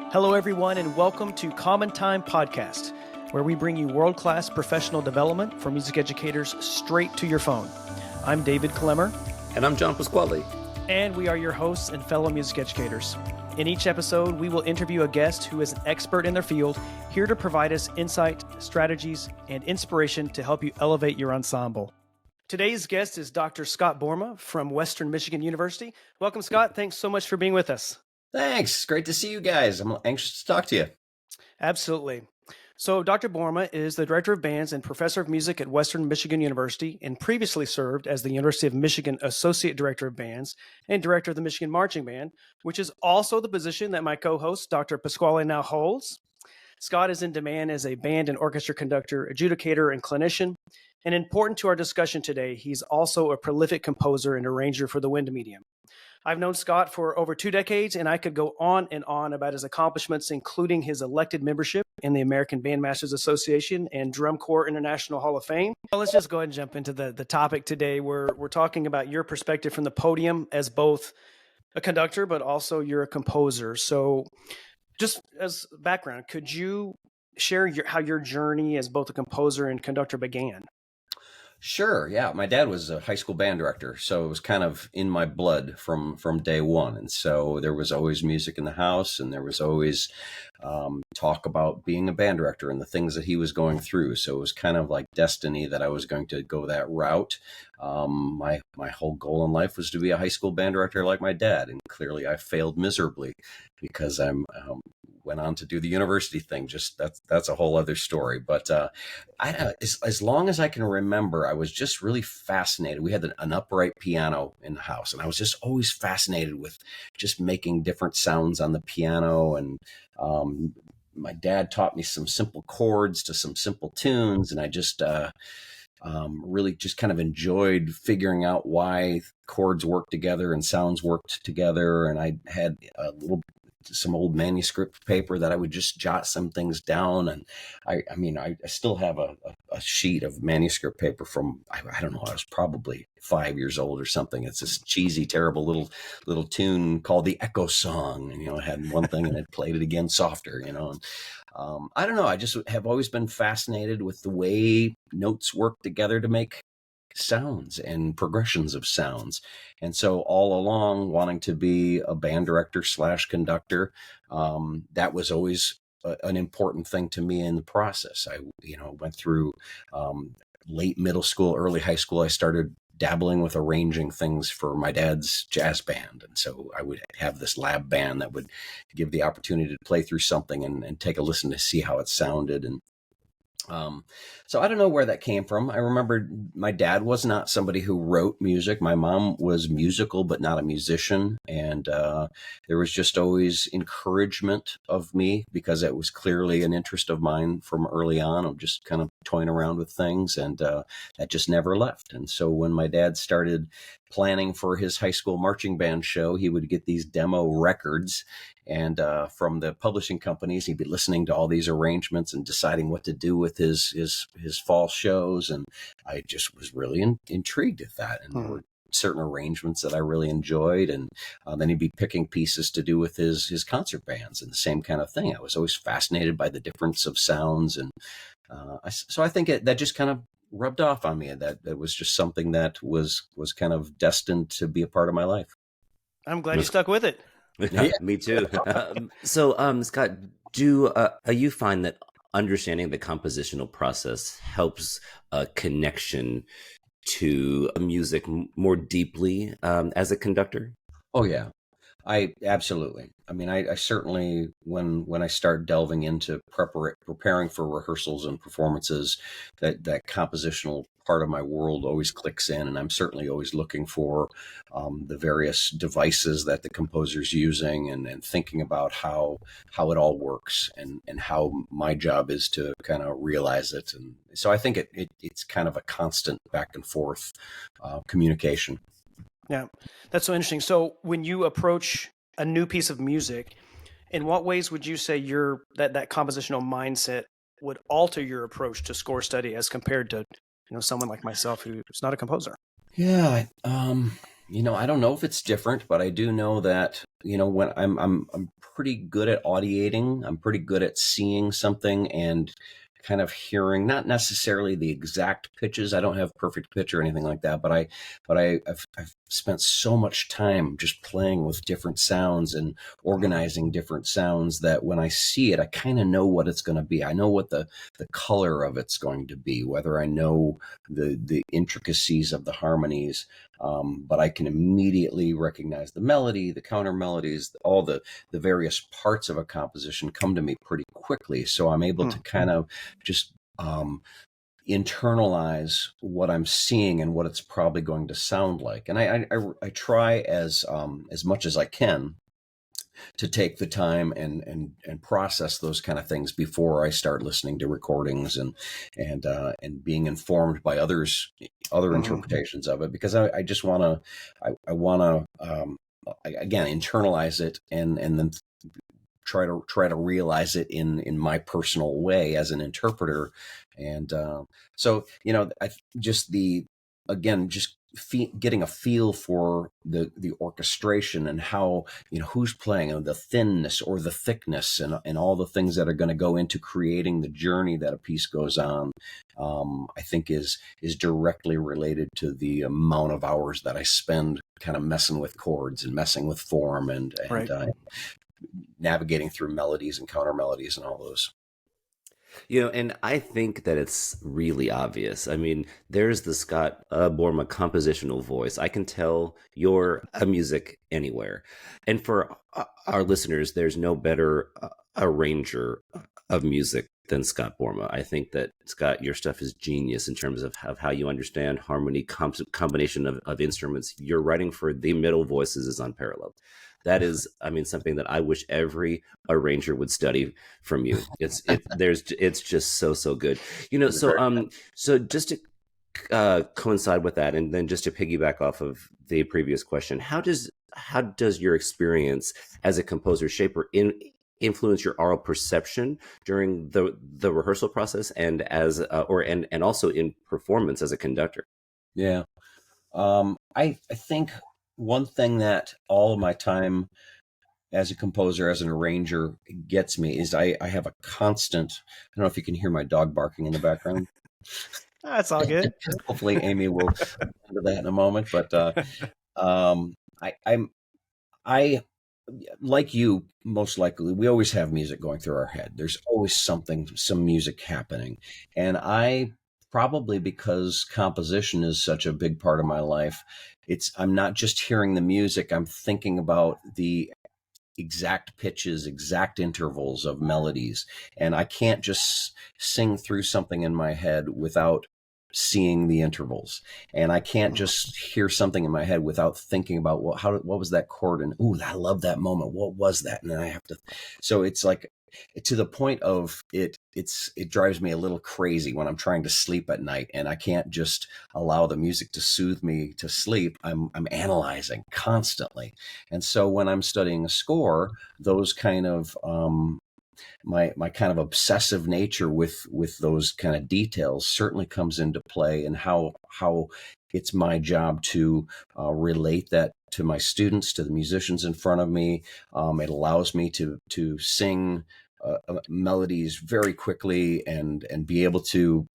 Hello, everyone, and welcome to Common Time Podcast, where we bring you world-class professional development for music educators straight to your phone. I'm David Clemmer. And I'm John Pasquale. And we are your hosts and fellow music educators. In each episode, we will interview a guest who is an expert in their field, here to provide us insight, strategies, and inspiration to help you elevate your ensemble. Today's guest is Dr. Scott Boerma from Western Michigan University. Welcome, Scott. Thanks so much for being with us. Thanks. Great to see you guys. I'm anxious to talk to you. Absolutely. So Dr. Boerma is the Director of Bands and Professor of Music at Western Michigan University and previously served as the University of Michigan Associate Director of Bands and Director of the Michigan Marching Band, which is also the position that my co-host, Dr. Pasquale, now holds. Scott is in demand as a band and orchestra conductor, adjudicator, and clinician. And important to our discussion today, he's also a prolific composer and arranger for the wind medium. I've known Scott for over 2 decades, and I could go on and on about his accomplishments, including his elected membership in the American Bandmasters Association and Drum Corps International Hall of Fame. Well, let's just go ahead and jump into the topic today. We're talking about your perspective from the podium as both a conductor, but also you're a composer. So just as background, could you share how your journey as both a composer and conductor began? Sure. Yeah. My dad was a high school band director, so it was kind of in my blood from day one. And so there was always music in the house, and there was always talk about being a band director and the things that he was going through. So it was kind of like destiny that I was going to go that route. My whole goal in life was to be a high school band director like my dad, and clearly I failed miserably because I'm went on to do the university thing. Just that's a whole other story. But as long as I can remember, I was just really fascinated. We had an upright piano in the house, and I was just always fascinated with just making different sounds on the piano. And my dad taught me some simple chords to some simple tunes, and I just really just kind of enjoyed figuring out why chords work together and sounds worked together. And I had some old manuscript paper that I would just jot some things down. And I still have a sheet of manuscript paper from, I don't know, I was probably 5 years old or something. It's this cheesy, terrible little tune called the Echo Song. And, it had one thing and it played it again softer, And, I don't know. I just have always been fascinated with the way notes work together to make sounds and progressions of sounds. And so all along, wanting to be a band director / conductor, that was always an important thing to me in the process. I went through late middle school, early high school. I started dabbling with arranging things for my dad's jazz band. And so I would have this lab band that would give the opportunity to play through something and take a listen to see how it sounded. And so I don't know where that came from. I remember my dad was not somebody who wrote music. My mom was musical, but not a musician. And there was just always encouragement of me because it was clearly an interest of mine from early on of just kind of toying around with things. And that just never left. And so when my dad started planning for his high school marching band show, he would get these demo records. And from the publishing companies, he'd be listening to all these arrangements and deciding what to do with his fall shows. And I just was really intrigued at that. And there were certain arrangements that I really enjoyed. And then he'd be picking pieces to do with his concert bands and the same kind of thing. I was always fascinated by the difference of sounds. And so I think that just kind of rubbed off on me. That it was just something that was kind of destined to be a part of my life. I'm glad you stuck with it. Yeah, me too. So, Scott, do you find that understanding the compositional process helps a connection to music more deeply as a conductor? Oh, yeah. I absolutely. I mean, I certainly, when I start delving into preparing for rehearsals and performances, that compositional part of my world always clicks in, and I'm certainly always looking for the various devices that the composer's using, and thinking about how it all works, and how my job is to kind of realize it. And so I think it's kind of a constant back and forth communication. Yeah, that's so interesting. So when you approach a new piece of music, in what ways would you say that compositional mindset would alter your approach to score study as compared to someone like myself who's not a composer? Yeah, I don't know if it's different, but I do know that, when I'm pretty good at audiating. I'm pretty good at seeing something and kind of hearing, not necessarily the exact pitches. I don't have perfect pitch or anything like that, but I've spent so much time just playing with different sounds and organizing different sounds that when I see it, I kind of know what it's going to be. I know what the color of it's going to be, whether I know the intricacies of the harmonies. But I can immediately recognize the melody, the counter melodies, all the various parts of a composition come to me pretty quickly. So I'm able to kind of just internalize what I'm seeing and what it's probably going to sound like. And I try as much as I can to take the time and process those kind of things before I start listening to recordings and being informed by other interpretations of it, because I just want to I want to again internalize it and then try to realize it in my personal way as an interpreter. And so I just the again just getting a feel for the orchestration and how who's playing and the thinness or the thickness and all the things that are going to go into creating the journey that a piece goes on. I think is directly related to the amount of hours that I spend kind of messing with chords and messing with form and Right. navigating through melodies and counter melodies and all those. And I think that it's really obvious. I mean, there's the Scott Boerma compositional voice. I can tell you're a music anywhere. And for our listeners, there's no better arranger of music than Scott Boerma. I think that, Scott, your stuff is genius in terms of how you understand harmony, combination of instruments. Your writing for the middle voices is unparalleled. That is, I mean, something that I wish every arranger would study from you. It's just so good. So just to coincide with that, and then just to piggyback off of the previous question, how does your experience as a composer shape or influence your aural perception during the rehearsal process and as and also in performance as a conductor? Yeah. I think one thing that all of my time as a composer, as an arranger, gets me is I have a constant. I don't know if you can hear my dog barking in the background. That's all good. Hopefully, Amy will into that in a moment. But I like you, most likely, we always have music going through our head. There's always some music happening, and I probably because composition is such a big part of my life. I'm not just hearing the music. I'm thinking about the exact pitches, exact intervals of melodies. And I can't just sing through something in my head without seeing the intervals. And I can't just hear something in my head without thinking about what was that chord? And, ooh, I love that moment. What was that? And then I have to, so it's like, to the point of it drives me a little crazy when I'm trying to sleep at night and I can't just allow the music to soothe me to sleep. I'm analyzing constantly. And so when I'm studying a score, those kind of my kind of obsessive nature with those kind of details certainly comes into play, and how it's my job to relate that to my students, to the musicians in front of me. It allows me to sing melodies very quickly and be able to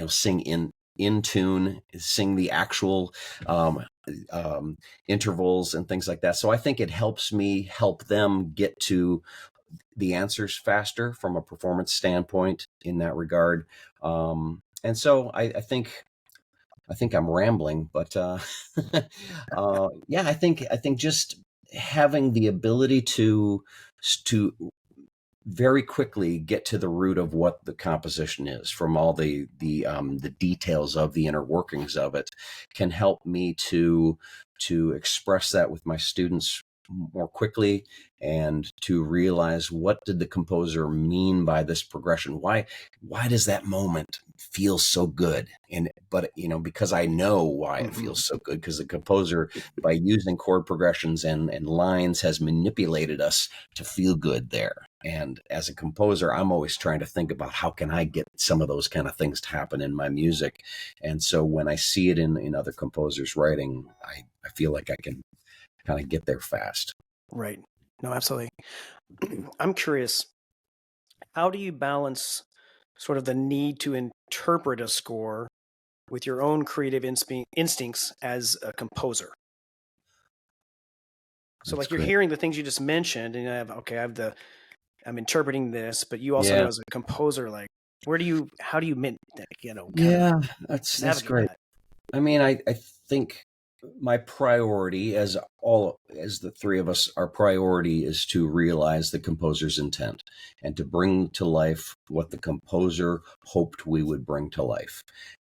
sing in tune, sing the actual intervals and things like that. So I think it helps me help them get to the answers faster from a performance standpoint in that regard. And so I think I'm rambling, but yeah, I think just having the ability to very quickly get to the root of what the composition is from all the details of the inner workings of it can help me to express that with my students more quickly, and to realize what did the composer mean by this progression? Why does that moment feel so good? But because I know why it feels so good, because the composer, by using chord progressions and lines, has manipulated us to feel good there. And as a composer, I'm always trying to think about how can I get some of those kind of things to happen in my music. And so when I see it in other composers' writing, I feel like I can kind of get there fast. Right. No, absolutely. I'm curious, how do you balance sort of the need to interpret a score with your own creative instincts as a composer? So That's like you're great. hearing the things you just mentioned and I'm interpreting this, but you also know Yeah. as a composer, like how do you kind of Yeah, that's navigate great. that? I mean, I think my priority, as the three of us, our priority is to realize the composer's intent and to bring to life what the composer hoped we would bring to life,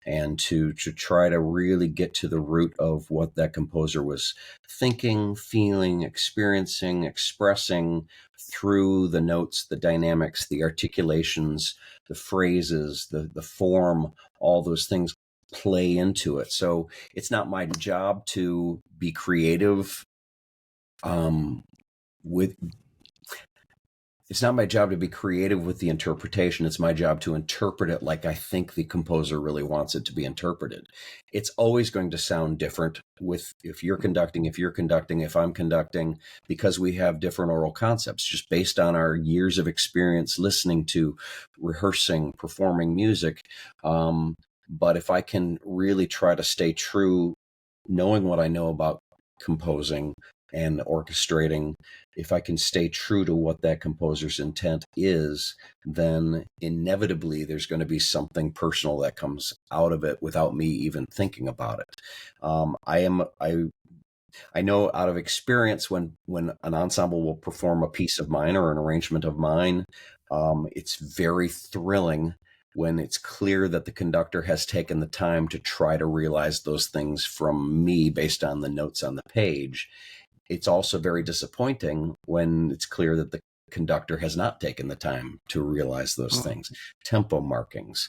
and to try to really get to the root of what that composer was thinking, feeling, experiencing, expressing through the notes, the dynamics, the articulations, the phrases, the form, all those things play into it. So it's not my job to be creative with it's not my job to be creative with the interpretation. It's my job to interpret it like I think the composer really wants it to be interpreted. It's always going to sound different with if you're conducting, if I'm conducting, because we have different oral concepts just based on our years of experience listening to, rehearsing, performing music. But if I can really try to stay true, knowing what I know about composing and orchestrating, if I can stay true to what that composer's intent is, then inevitably there's going to be something personal that comes out of it without me even thinking about it. I know out of experience when an ensemble will perform a piece of mine or an arrangement of mine, it's very thrilling when it's clear that the conductor has taken the time to try to realize those things from me based on the notes on the page. It's also very disappointing when it's clear that the conductor has not taken the time to realize those things. Tempo markings,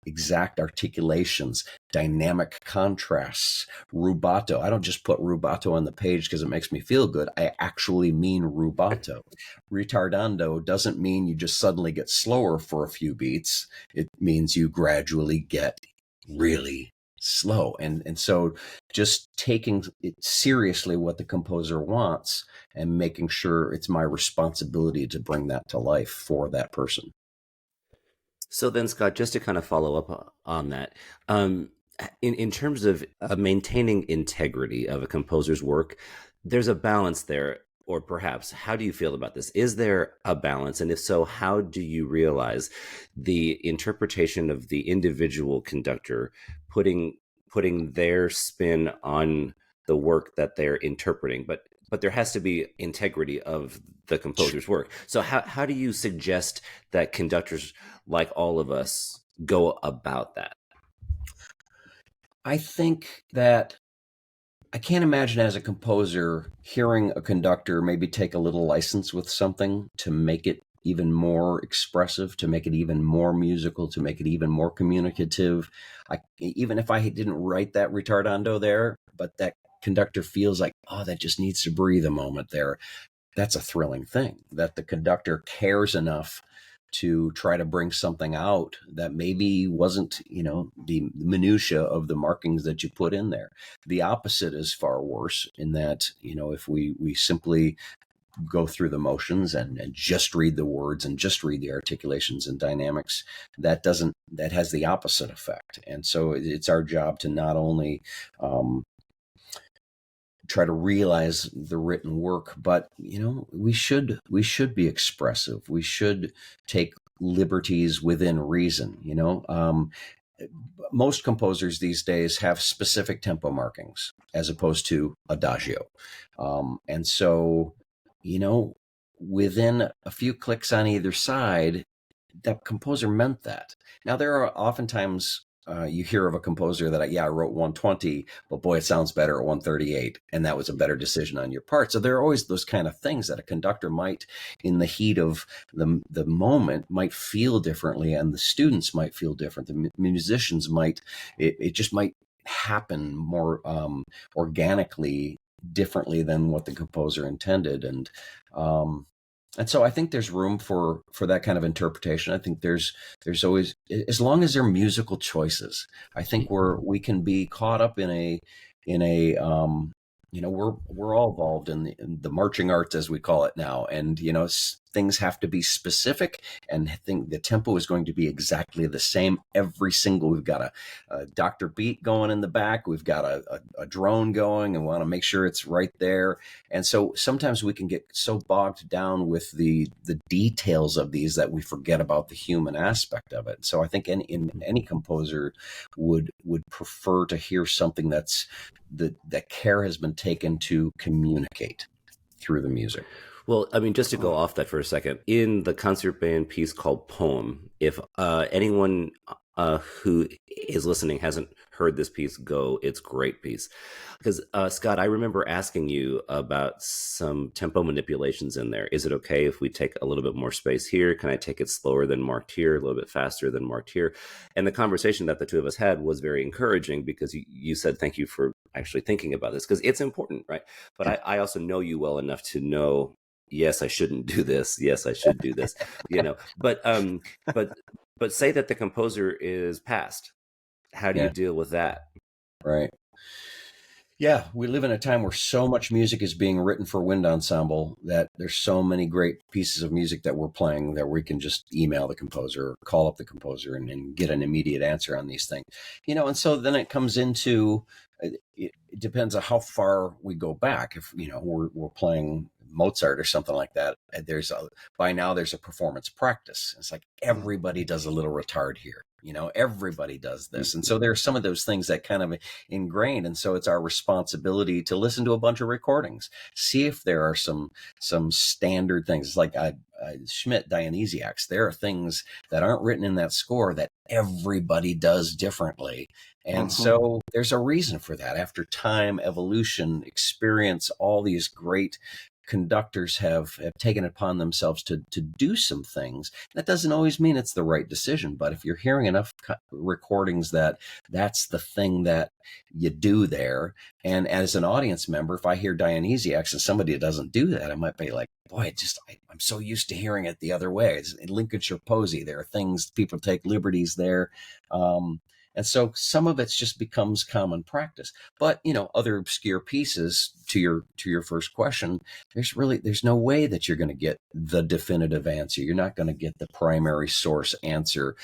exact articulations, dynamic contrasts, rubato. I don't just put rubato on the page because it makes me feel good. I actually mean rubato. Ritardando doesn't mean you just suddenly get slower for a few beats. It means you gradually get really slow. And so just taking it seriously what the composer wants and making sure it's my responsibility to bring that to life for that person. So then, Scott, just to kind of follow up on that, in terms of maintaining integrity of a composer's work, there's a balance there, or perhaps how do you feel about this? Is there a balance, and if so, how do you realize the interpretation of the individual conductor putting their spin on the work that they're interpreting, but there has to be integrity of the composer's work. So how do you suggest that conductors like all of us go about that? I think that I can't imagine as a composer hearing a conductor maybe take a little license with something to make it even more expressive, to make it even more musical, to make it even more communicative. Even if I didn't write that ritardando there, but that conductor feels like, oh, that just needs to breathe a moment there. That's a thrilling thing that the conductor cares enough to try to bring something out that maybe wasn't, the minutia of the markings that you put in there. The opposite is far worse in that, if we simply go through the motions and just read the words and just read the articulations and dynamics, that has the opposite effect. And so it's our job to not only try to realize the written work, but we should be expressive. We should take liberties within reason. Most composers these days have specific tempo markings as opposed to adagio, and so within a few clicks on either side, that composer meant that. Now there are oftentimes you hear of a composer that I wrote 120, but boy, it sounds better at 138, and that was a better decision on your part. So there are always those kind of things that a conductor might, in the heat of the moment, might feel differently, and the students might feel different. The musicians might, it just might happen more organically, differently than what the composer intended, and And so I think there's room for that kind of interpretation. I think there's always, as long as they're musical choices, I think we can be caught up in a we're all involved in the marching arts, as we call it now, and things have to be specific, and I think the tempo is going to be exactly the same every single. We've got a Dr. Beat going in the back, we've got a drone going, and we want to make sure it's right there. And so sometimes we can get so bogged down with the details of these that we forget about the human aspect of it. So I think any composer would prefer to hear something that care has been taken to communicate through the music. Well, I mean, just to go off that for a second, in the concert band piece called Poem, if anyone who is listening hasn't heard this piece, go. It's a great piece. Because, Scott, I remember asking you about some tempo manipulations in there. Is it okay if we take a little bit more space here? Can I take it slower than marked here, a little bit faster than marked here? And the conversation that the two of us had was very encouraging, because you said, thank you for actually thinking about this, because it's important, right? But I also know you well enough to know, yes, I shouldn't do this. Yes, I should do this. But say that the composer is passed. How do you Yeah, deal with that? right. Yeah, we live in a time where so much music is being written for wind ensemble that there's so many great pieces of music that we're playing that we can just email the composer or call up the composer and get an immediate answer on these things. And so then it comes into, it depends on how far we go back. If, we're playing Mozart or something like that, by now there's a performance practice. It's like everybody does a little retard here. Everybody does this. And so there are some of those things that kind of ingrained. And so it's our responsibility to listen to a bunch of recordings, see if there are some standard things. It's like Schmidt, Dionysiacs. There are things that aren't written in that score that everybody does differently. And so there's a reason for that. After time, evolution, experience, all these great conductors have taken it upon themselves to do some things. That doesn't always mean it's the right decision, but if you're hearing enough recordings that's the thing that you do there, and as an audience member, if I hear Dionysiacs and somebody doesn't do that, I might be like, boy, I'm so used to hearing it the other way. It's Lincolnshire Posy. There are things, people take liberties there. And so some of it just becomes common practice. But, other obscure pieces, to your first question, there's no way that you're going to get the definitive answer. You're not going to get the primary source answer.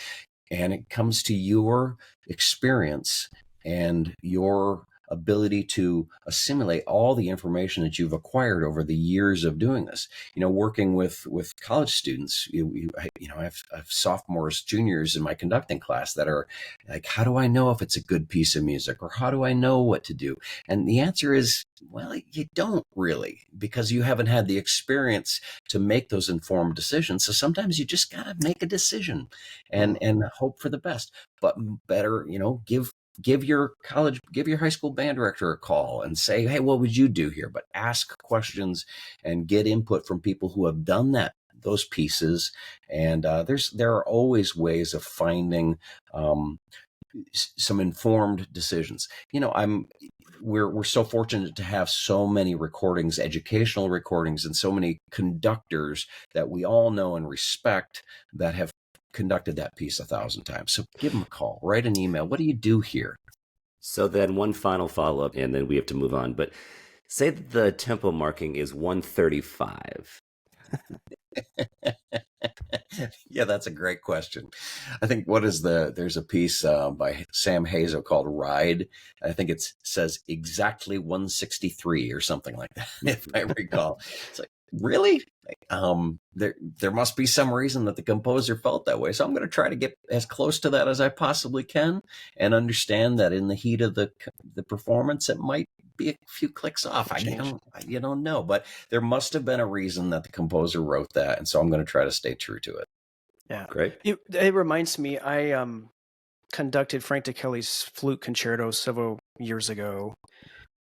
And it comes to your experience and your ability to assimilate all the information that you've acquired over the years of doing this. Working with college students, I have sophomores, juniors in my conducting class that are like, how do I know if it's a good piece of music, or how do I know what to do? And the answer is, well, you don't really, because you haven't had the experience to make those informed decisions. So sometimes you just got to make a decision and hope for the best. But better, give your high school band director a call and say, hey, what would you do here? But ask questions and get input from people who have done those pieces. And there are always ways of finding some informed decisions. We're so fortunate to have so many recordings, educational recordings, and so many conductors that we all know and respect that have conducted that piece 1,000 times. So give them a call, write an email. What do you do here? So then one final follow-up, and then we have to move on. But say that the tempo marking is 135. Yeah, that's a great question. I think there's a piece by Sam Hazo called Ride. I think it says exactly 163 or something like that, if I recall. It's like, really? There must be some reason that the composer felt that way. So I'm going to try to get as close to that as I possibly can, and understand that in the heat of the performance, it might be a few clicks off. You don't know, but there must have been a reason that the composer wrote that, and so I'm going to try to stay true to it. Yeah, great. It reminds me, I conducted Frank DeKelly's flute concerto several years ago,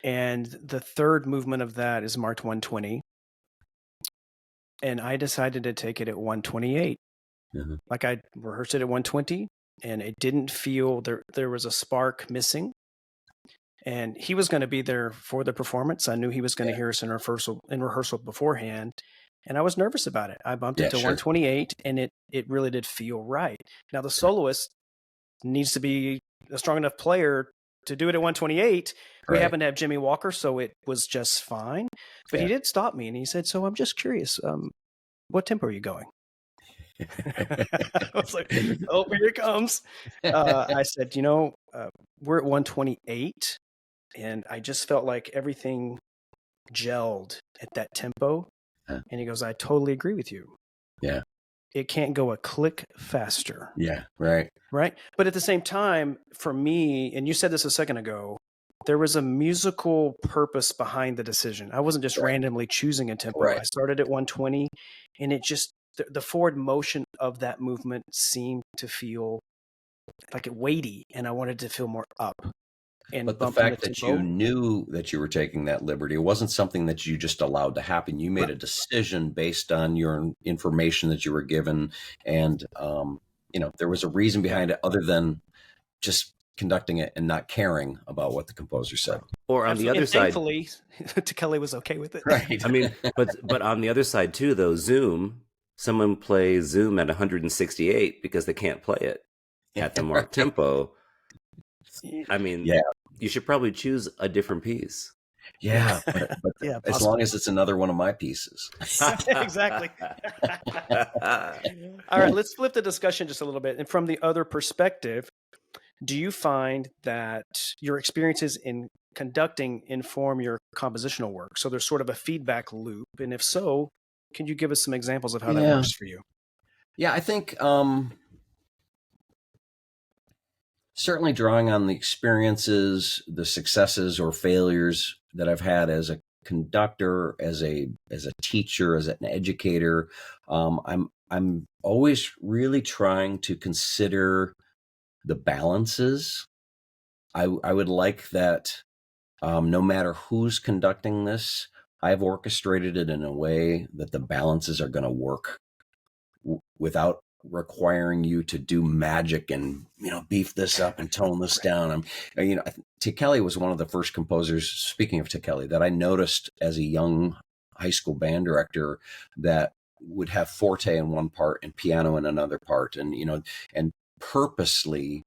and the third movement of that is marked 120, and I decided to take it at 128. Mm-hmm. Like, I rehearsed it at 120, and it didn't feel there was a spark missing. And he was going to be there for the performance. I knew he was going to hear us in rehearsal beforehand. and I was nervous about it. I bumped Yeah, it to sure. 128, and it really did feel right. Now the soloist needs to be a strong enough player to do it at 128. We Right. happened to have Jimmy Walker, so it was just fine. But he Yeah. did stop me, and he said, "So I'm just curious, what tempo are you going?" I was like, "Oh, here it comes." I said, "We're at 128, and I just felt like everything gelled at that tempo." Huh. And he goes, "I totally agree with you. Yeah. It can't go a click faster." Yeah. Right. Right. But at the same time, for me, and you said this a second ago, there was a musical purpose behind the decision. I wasn't just Right. randomly choosing a tempo. Right. I started at 120, and it just, the forward motion of that movement seemed to feel like it weighty, and I wanted to feel more up. And But the bumping fact the that tempo, you knew that you were taking that liberty, it wasn't something that you just allowed to happen. You made Right. a decision based on your information that you were given, and there was a reason behind it other than just conducting it and not caring about what the composer said. Or on the absolutely. other And side, thankfully, Kelly was okay with it. Right. I mean, but on the other side too, though, Zoom, someone plays Zoom at 168 because they can't play it at the marked tempo. I mean, Yeah. you should probably choose a different piece. Yeah, but Yeah, as long as it's another one of my pieces. exactly. All right, let's flip the discussion just a little bit. And from the other perspective, do you find that your experiences in conducting inform your compositional work? So there's sort of a feedback loop. And if so, can you give us some examples of how that Yeah. works for you? Yeah, I think certainly drawing on the experiences, the successes or failures that I've had as a conductor, as a teacher, as an educator, I'm always really trying to consider the balances. I would like that no matter who's conducting this, I've orchestrated it in a way that the balances are going to work without requiring you to do magic and beef this up and tone this down. Kelly was one of the first composers, speaking of Kelly, that I noticed as a young high school band director that would have forte in one part and piano in another part, and purposely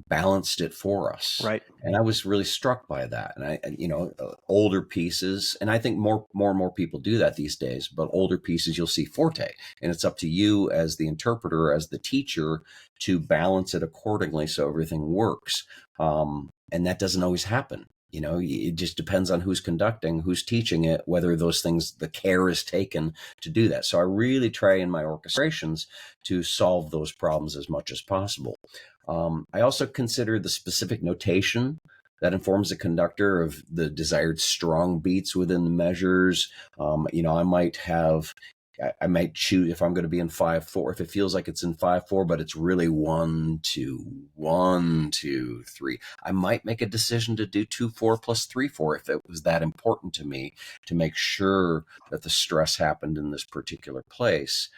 balanced it for us. Right. And I was really struck by that. And older pieces, and I think more and more people do that these days, but older pieces, you'll see forte, and it's up to you as the interpreter, as the teacher, to balance it accordingly so everything works. And that doesn't always happen. It just depends on who's conducting, who's teaching it, whether those things, the care is taken to do that. So I really try in my orchestrations to solve those problems as much as possible. I also consider the specific notation that informs the conductor of the desired strong beats within the measures. I might choose, if I'm going to be in 5/4, if it feels like it's in 5/4, but it's really 1/2, 1/2, 3. I might make a decision to do 2/4 plus 3/4 if it was that important to me, to make sure that the stress happened in this particular place.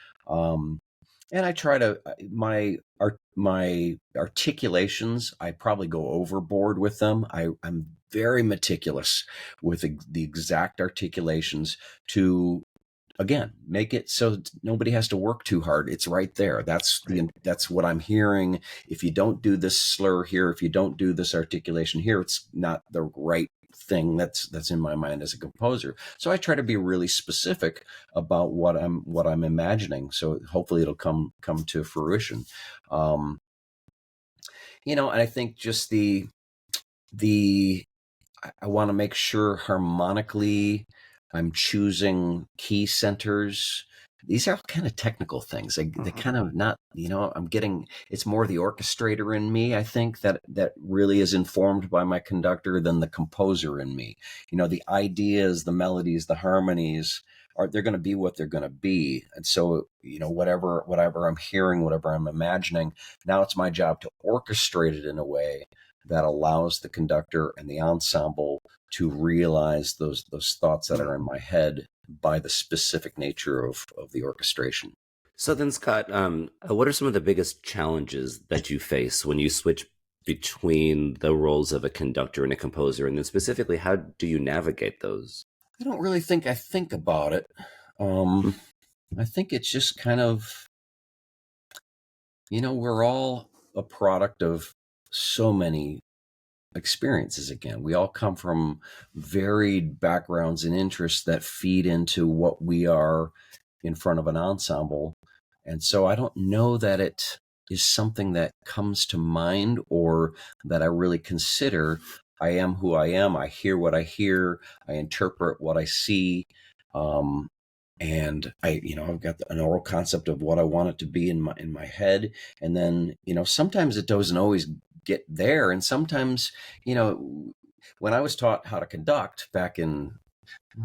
And I try to my articulations, I probably go overboard with them. I'm very meticulous with the exact articulations to, again, make it so nobody has to work too hard. It's right there. That's what I'm hearing. If you don't do this slur here, if you don't do this articulation here, it's not the right thing that's in my mind as a composer. So I try to be really specific about what I'm imagining. So hopefully it'll come to fruition. And I think just I want to make sure harmonically I'm choosing key centers. These are kind of technical things. They kind of not, I'm getting, it's more the orchestrator in me, I think, that really is informed by my conductor than the composer in me. The ideas, the melodies, the harmonies, they're going to be what they're going to be. And so, whatever I'm hearing, whatever I'm imagining, now it's my job to orchestrate it in a way that allows the conductor and the ensemble to realize those thoughts that are in my head by the specific nature of the orchestration. So then, Scott, what are some of the biggest challenges that you face when you switch between the roles of a conductor and a composer? And then specifically, how do you navigate those? I don't really think I think about it. I think it's just kind of, we're all a product of so many experiences. Again, we all come from varied backgrounds and interests that feed into what we are in front of an ensemble. And so I don't know that it is something that comes to mind or that I really consider. I am who I am. I hear what I hear. I interpret what I see. Um, and I've got an oral concept of what I want it to be in my head. And then, sometimes it doesn't always get there. And sometimes, when I was taught how to conduct back in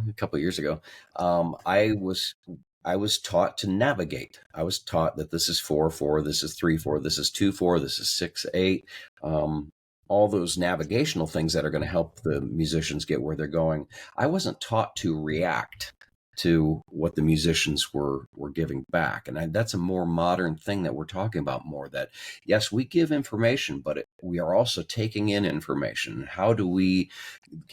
a couple of years ago, I was taught to navigate. I was taught that this is 4/4, this is 3/4, this is 2/4, this is 6/8. All those navigational things that are going to help the musicians get where they're going. I wasn't taught to react to what the musicians were giving back. And that's a more modern thing that we're talking about more, that yes, we give information, but we are also taking in information. How do we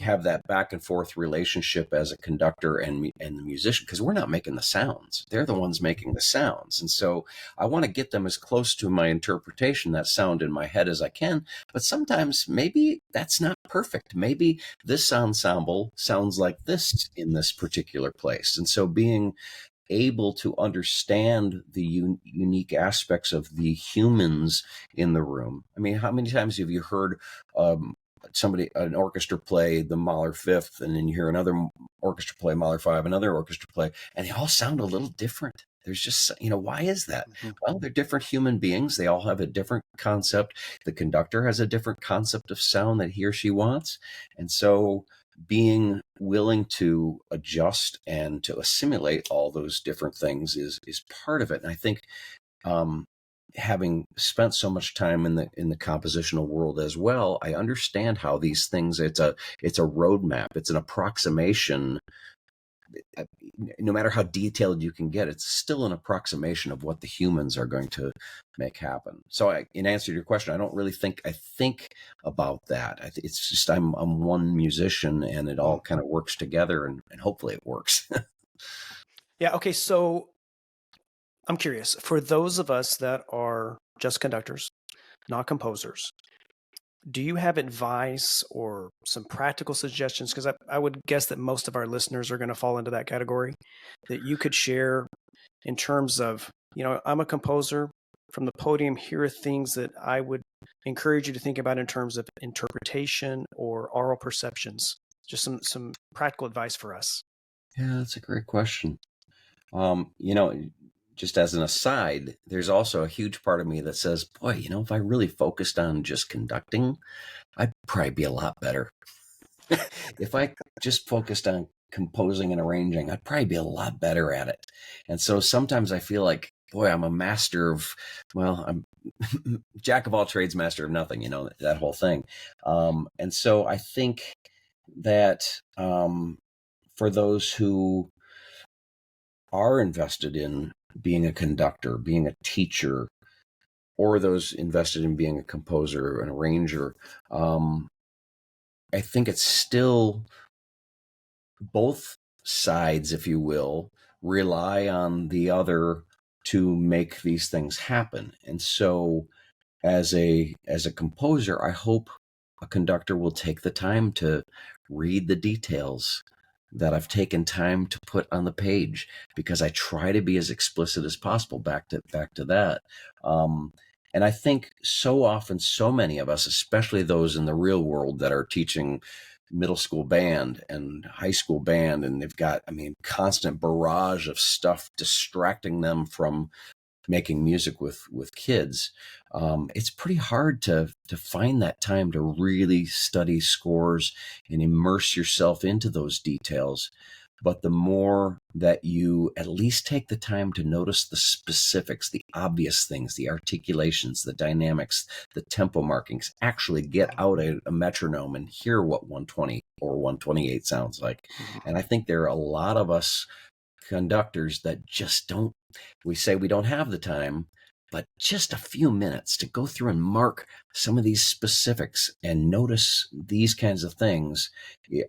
have that back and forth relationship as a conductor and the musician? Because we're not making the sounds. They're the ones making the sounds. And so I want to get them as close to my interpretation, that sound in my head, as I can. But sometimes maybe that's not perfect. Maybe this ensemble sounds like this in this particular place. And so being able to understand the unique aspects of the humans in the room. I mean, how many times have you heard an orchestra play the Mahler Fifth, and then you hear another orchestra play Mahler Five, another orchestra play, and they all sound a little different? There's just, why is that? Mm-hmm. Well, they're different human beings. They all have a different concept. The conductor has a different concept of sound that he or she wants. And so being willing to adjust and to assimilate all those different things is part of it. And I think having spent so much time in the compositional world as well, I understand how these things, it's a roadmap, it's an approximation. No matter how detailed you can get, it's still an approximation of what the humans are going to make happen. So in answer to your question, I don't really think about that. It's just I'm one musician, and it all kind of works together, and hopefully it works. Yeah. Okay. So I'm curious, for those of us that are just conductors, not composers, do you have advice or some practical suggestions? Because I would guess that most of our listeners are going to fall into that category, that you could share in terms of, I'm a composer. From the podium, here are things that I would encourage you to think about in terms of interpretation or oral perceptions. Just some practical advice for us. Yeah, that's a great question. Just as an aside, there's also a huge part of me that says, boy, if I really focused on just conducting, I'd probably be a lot better. If I just focused on composing and arranging, I'd probably be a lot better at it. And so sometimes I feel like, boy, I'm a master of, I'm jack of all trades, master of nothing, that whole thing. And so I think that for those who are invested in being a conductor, being a teacher, or those invested in being a composer, an arranger, I think it's still both sides, if you will, rely on the other to make these things happen. And so as a composer, I hope a conductor will take the time to read the details that I've taken time to put on the page, because I try to be as explicit as possible. Back to that. And I think so often, so many of us, especially those in the real world that are teaching middle school band and high school band, and they've got, constant barrage of stuff distracting them from making music with kids. It's pretty hard to find that time to really study scores and immerse yourself into those details. But the more that you at least take the time to notice the specifics, the obvious things, the articulations, the dynamics, the tempo markings, actually get out a metronome and hear what 120 or 128 sounds like. And I think there are a lot of us conductors that just don't. We say we don't have the time, but just a few minutes to go through and mark some of these specifics and notice these kinds of things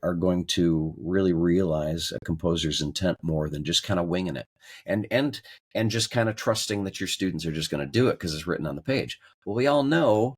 are going to really realize a composer's intent more than just kind of winging it and just kind of trusting that your students are just going to do it because it's written on the page. Well, we all know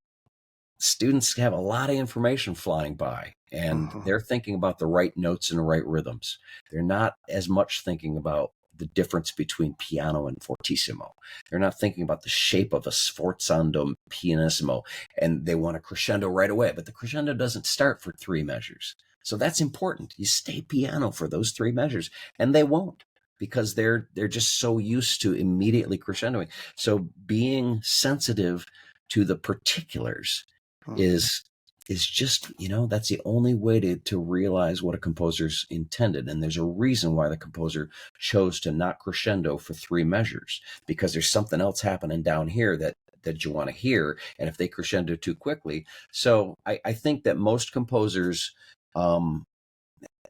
students have a lot of information flying by, and they're thinking about the right notes and the right rhythms. They're not as much thinking about the difference between piano and fortissimo. They're not thinking about the shape of a sforzando pianissimo, and they want a crescendo right away. But the crescendo doesn't start for 3 measures. So that's important. You stay piano for those 3 measures, and they won't, because they're just so used to immediately crescendoing. So being sensitive to the particulars is just, that's the only way to realize what a composer's intended. And there's a reason why the composer chose to not crescendo for 3 measures, because there's something else happening down here that you want to hear. And if they crescendo too quickly. So I think that most composers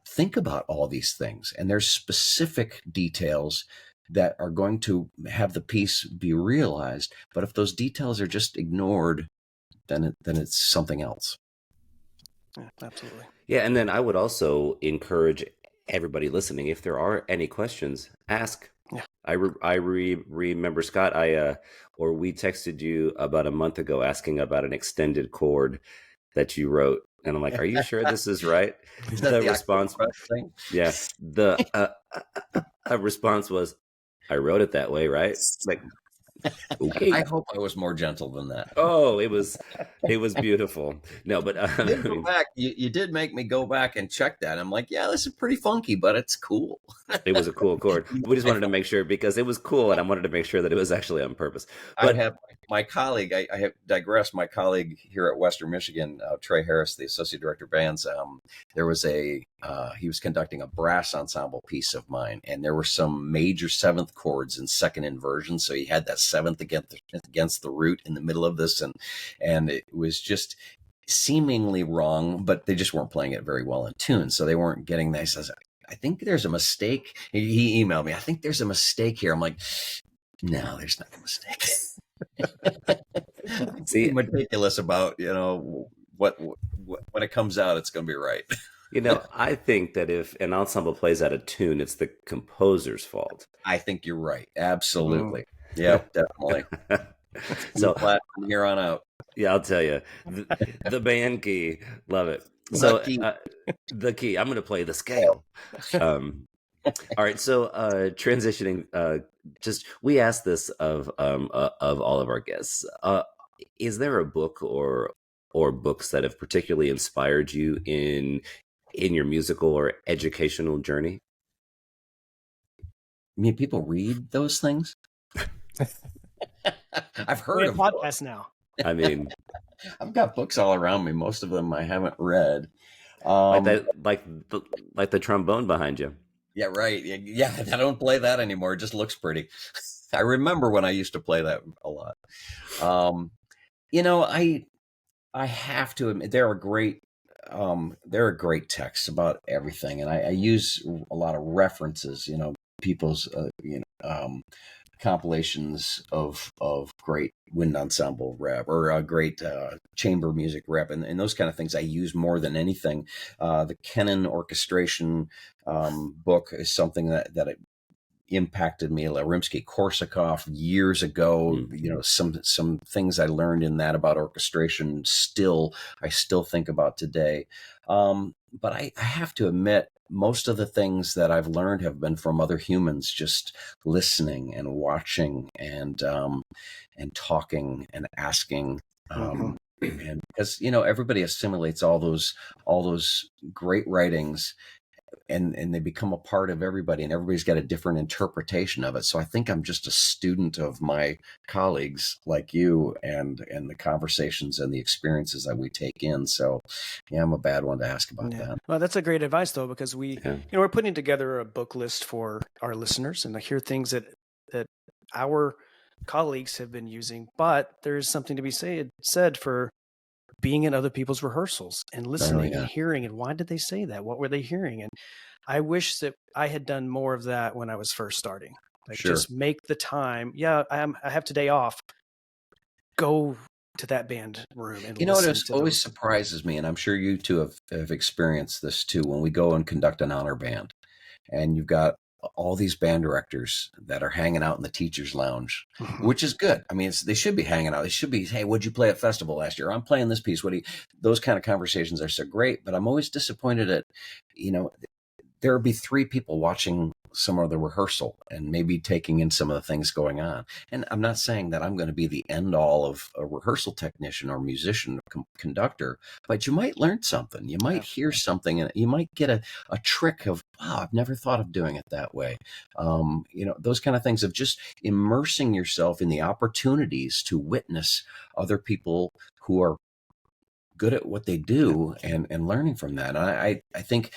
think about all these things, and there's specific details that are going to have the piece be realized. But if those details are just ignored, then it's something else. Yeah, absolutely. Yeah, and then I would also encourage everybody listening, if there are any questions, ask. Yeah. I remember, Scott, we texted you about a month ago asking about an extended chord that you wrote, and I'm like, "Are you sure this is right?" Is that the response thing? Yeah, the response was, "I wrote it that way, right?" Like, okay. I hope I was more gentle than that. Oh, it was beautiful. No, but you did make me go back and check that. I'm like, yeah, this is pretty funky, but it's cool. It was a cool chord. We just wanted to make sure, because it was cool, and I wanted to make sure that it was actually on purpose. But I have my colleague, I have digressed, my colleague here at Western Michigan, Trey Harris, the associate director of bands, there was he was conducting a brass ensemble piece of mine, and there were some major 7th chords in second inversion. So he had that 7th against the root in the middle of this, and it was just seemingly wrong, but they just weren't playing it very well in tune. So they weren't getting that. He says, I think there's a mistake. He emailed me, I think there's a mistake here. I'm like, no, there's not a mistake. See, meticulous about, what when it comes out, it's going to be right. I think that if an ensemble plays out of tune, it's the composer's fault. I think you're right. Absolutely. Yeah, definitely. So from here on out. Yeah, I'll tell you, the band key, love it. So the key, I'm going to play the scale. All right. So transitioning, we asked this of all of our guests. Is there a book or books that have particularly inspired you in your musical or educational journey? I mean, people read those things. I've heard of podcasts now. I mean, I've got books all around me. Most of them I haven't read. Like the trombone behind you. Yeah, right. Yeah, I don't play that anymore. It just looks pretty. I remember when I used to play that a lot. I have to admit, there are great texts about everything, and I use a lot of references. People's compilations of great wind ensemble rep or a great chamber music rep, and those kind of things I use more than anything. The Kennan orchestration book is something that impacted me. Rimsky-Korsakov years ago. Some things I learned in that about orchestration I still think about today. But I have to admit, most of the things that I've learned have been from other humans, just listening and watching and talking and asking. And because everybody assimilates all those great writings, and they become a part of everybody, and everybody's got a different interpretation of it. So I think I'm just a student of my colleagues like you, and the conversations and the experiences that we take in. So yeah, I'm a bad one to ask about that. Well, that's a great advice though, because we're putting together a book list for our listeners, and I hear things that our colleagues have been using, but there is something to be said for being in other people's rehearsals and listening and hearing, and why did they say that? What were they hearing? And I wish that I had done more of that when I was first starting. Just make the time. Yeah, I have today off, go to that band room and You know, listen it to always those. surprises me, and I'm sure you two have experienced this too, when we go and conduct an honor band, and you've got all these band directors that are hanging out in the teachers' lounge, Mhm. which is good. I mean, they should be hanging out. They should be, hey, what'd you play at festival last year? I'm playing this piece. What do you? Those kind of conversations are so great, but I'm always disappointed at, you know, there would be three people watching some of the rehearsal and maybe taking in some of the things going on. And I'm not saying that I'm going to be the end all of a rehearsal technician or musician or conductor, but you might learn something. You might hear something, and you might get a trick of, wow, I've never thought of doing it that way. You know, those kind of things of just immersing yourself in the opportunities to witness other people who are good at what they do, and learning from that. And I think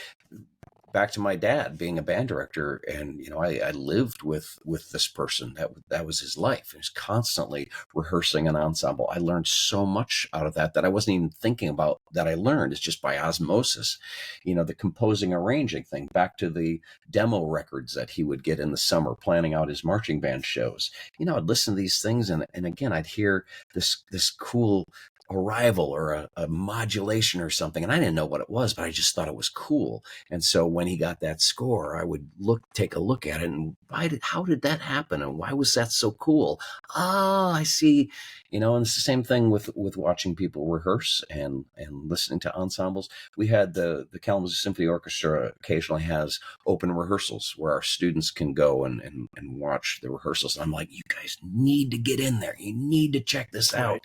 back to my dad being a band director, and you know, I lived with this person that was his life. He was constantly rehearsing an ensemble. I learned so much out of that I wasn't even thinking about that. I learned it's just by osmosis. You know, the composing, arranging thing, back to the demo records that he would get in the summer planning out his marching band shows. You know, I'd listen to these things, and again, I'd hear this cool arrival or a modulation or something, and I didn't know what it was, but I just thought it was cool. And so when he got that score, I would take a look at it, and how did that happen, and why was that so cool? I see. You know, and it's the same thing with watching people rehearse and listening to ensembles. We had the Kalamazoo Symphony Orchestra occasionally has open rehearsals where our students can go and watch the rehearsals. And I'm like, you guys need to get in there. You need to check this out.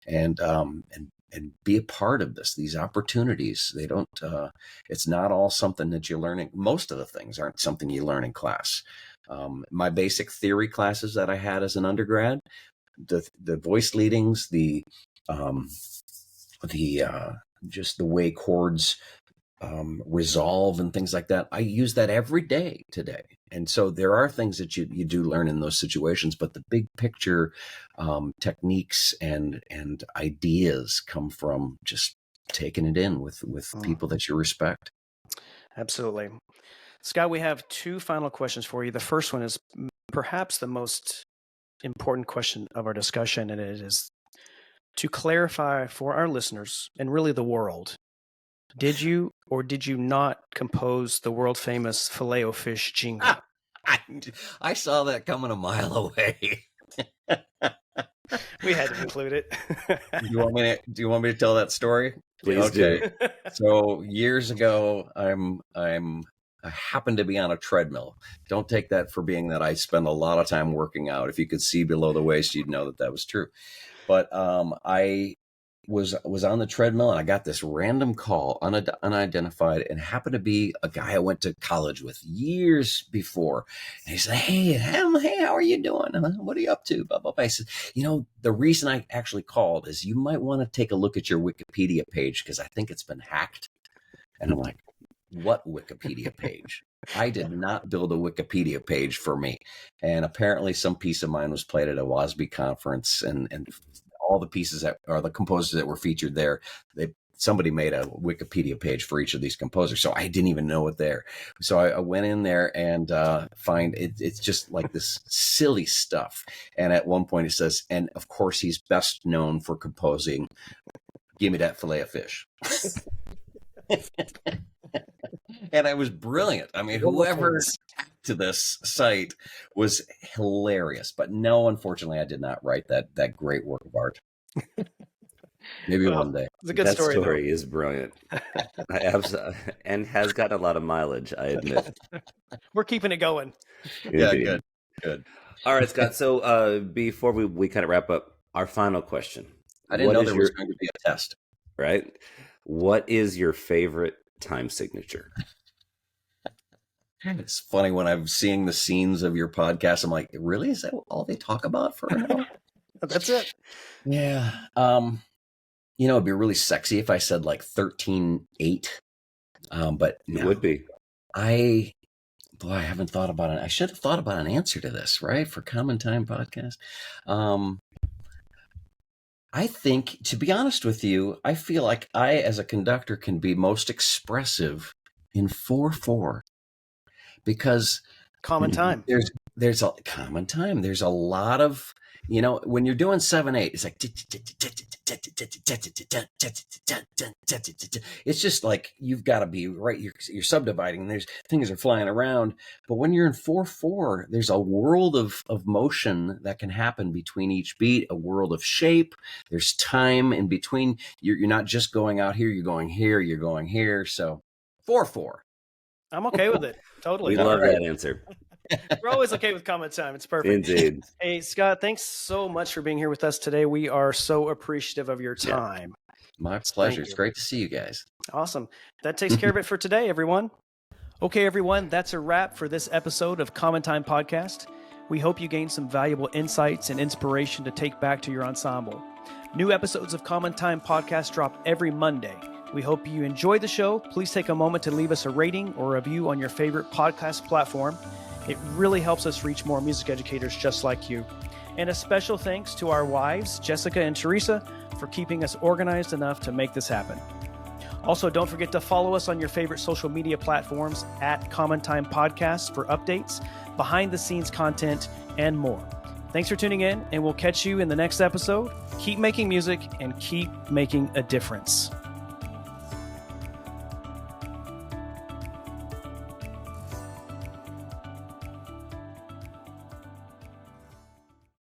And be a part of these opportunities. They don't, it's not all something that you're learning. Most of the things aren't something you learn in class. My basic theory classes that I had as an undergrad, the voice leadings, just the way chords resolve and things like that, I use that every day today. And so there are things that you do learn in those situations, but the big picture techniques and ideas come from just taking it in with people that you respect. Absolutely. Scott, we have two final questions for you. The first one is perhaps the most important question of our discussion, and it is to clarify for our listeners and really the world. Did you or did you not compose the world famous Filet-O-Fish jingle? I saw that coming a mile away. We had to include it. Do you want me to tell that story? Please do. So years ago, I happened to be on a treadmill. Don't take that for being that I spend a lot of time working out. If you could see below the waist, you'd know that was true. But I was on the treadmill, and I got this random call, unidentified, and happened to be a guy I went to college with years before. And he said, hey, how are you doing? What are you up to? Blah, blah, blah. I said, you know, the reason I actually called is you might want to take a look at your Wikipedia page, because I think it's been hacked. And I'm like, what Wikipedia page? I did not build a Wikipedia page for me. And apparently some piece of mine was played at a WASB conference, and all the pieces that are the composers that were featured there, somebody made a Wikipedia page for each of these composers. So I didn't even know it there. So I went in there and find it. It's just like this silly stuff. And at one point it says, and of course he's best known for composing Give Me That Filet-O-Fish. And it was brilliant. I mean, whoever to this site was hilarious. But no, unfortunately, I did not write that great work of art. Maybe one day. It's a good That story. story is brilliant. And has gotten a lot of mileage, I admit. We're keeping it going. Yeah, good. All right, Scott. So before we kind of wrap up, our final question. I didn't know there was going to be a test. Right? What is your favorite time signature? It's funny when I'm seeing the scenes of your podcast, I'm like, really? Is that all they talk about for an hour? That's it. Yeah. You know, it'd be really sexy if I said like 13-8. But no, it would be. I haven't thought about it. I should have thought about an answer to this, right? For Common Time Podcast. I think, to be honest with you, I feel like I, as a conductor, can be most expressive in 4/4. Because common time. There's a common time. There's a lot of when you're doing 7/8, it's like it's just like you've got to be right. You're subdividing. There's things are flying around. But when you're in 4/4, there's a world of motion that can happen between each beat, a world of shape. There's time in between. You're not just going out here. You're going here. You're going here. So 4/4. I'm okay with it. Totally. We love that answer. We're always okay with comment time. It's perfect. Indeed. Hey, Scott, thanks so much for being here with us today. We are so appreciative of your time. My pleasure. It's great to see you guys. Awesome. That takes care of it for today, everyone. Okay, everyone, that's a wrap for this episode of Common Time Podcast. We hope you gained some valuable insights and inspiration to take back to your ensemble. New episodes of Common Time Podcast drop every Monday. We hope you enjoyed the show. Please take a moment to leave us a rating or review on your favorite podcast platform. It really helps us reach more music educators just like you. And a special thanks to our wives, Jessica and Theresa, for keeping us organized enough to make this happen. Also, don't forget to follow us on your favorite social media platforms at Common Time Podcasts for updates, behind-the-scenes content, and more. Thanks for tuning in, and we'll catch you in the next episode. Keep making music and keep making a difference.